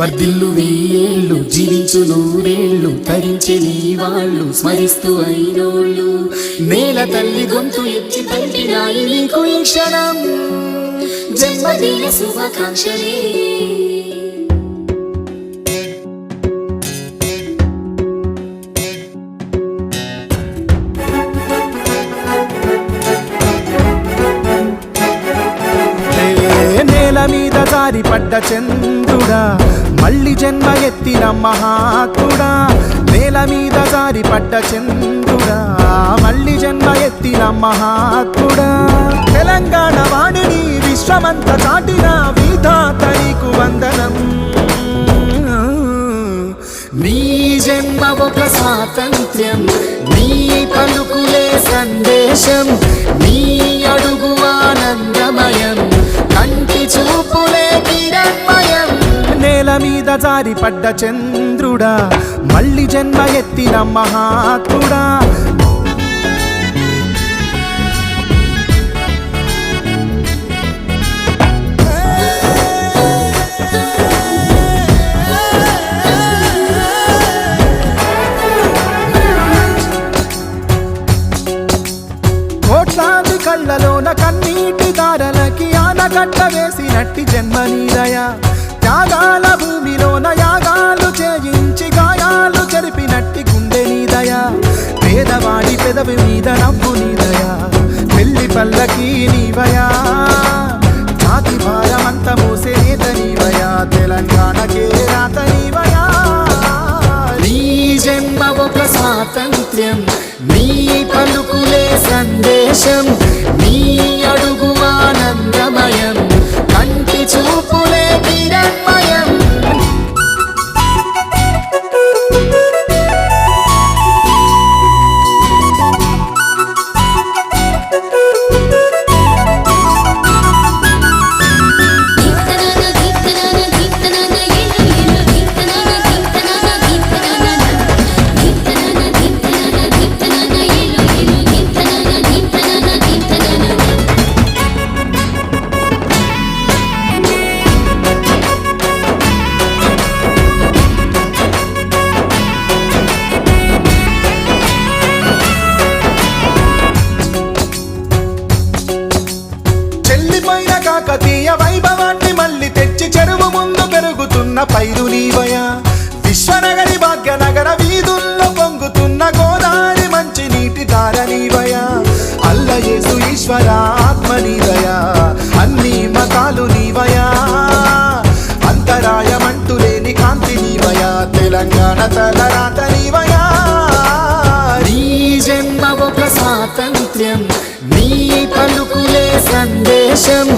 వర్ధిల్లు వెయ్యేళ్ళు జీవించు నూరేళ్ళు తరించే నీ వాళ్ళు స్మరిస్తూ అయినోళ్ళు నేల తల్లి గొంతు ఎత్తి పలికినాయి నీకు ఈ క్షణం జన్మదిన శుభాకాంక్షలే మీద జారి పడ్డ చంద్రుడా మళ్ళీ జన్మ ఎత్తిన మహాత్ముడా నేల మీద జారి పడ్డ చంద్రుడా మళ్ళీ జన్మ ఎత్తిన మహాత్ముడా తెలంగాణ వాణిని విశ్వమంత చాటిన విధాత నీకు వందనం నీ జన్మ ఒక స్వాతంత్ర్యం నీ పలుకులే సందేశం నీ అడుగు ఆనందమయం కంటి చూపులే కిరణమయం నేల మీద జారి పడ్డ చంద్రుడా మళ్ళీ జన్మ ఎత్తిన మహాత్ముడా కోట్లాది కళ్ళలోన కన్నీటి దారలకి ఆనగడ్డ వేసినట్టి జన్మ నీదయా త్యాగాల భూమిలోన యాగాలు చేయించి గాయాలు చెరిపినట్టి గుండె నీదయా పేదవాడి పెదవి మీద నవ్వు నీదయా పెళ్లి పల్లకి నీవయా జాతి భారమంత మోసే నేత నీవయా తెలంగాణకే రాత నీవయా నీ జన్మ ఒక స్వాతంత్ర్యం నీ పలుకులే సందేశం నీ అడుగు ఆనందమయం కంటి చూపులే కిరణమయం కాకతీయ వైభవాన్ని మళ్ళీ తెచ్చి చెరువు ముందు పెరుగుతున్న పైరు నీవయా విశ్వనగరి భాగ్యనగర వీధుల్లో పొంగుతున్న గోదావరి మంచి నీటి ధార నీవయా అల్లయేసు ఈశ్వర ఆత్మ నీవయా అన్ని మతాలు నీవయా అంతరాయమంటూ లేని కాంతి నీవయా తెలంగాణ తలరాత నీవయా నీ జన్మ ఒక స్వాతంత్ర్యం నీ పలుకులే సందేశం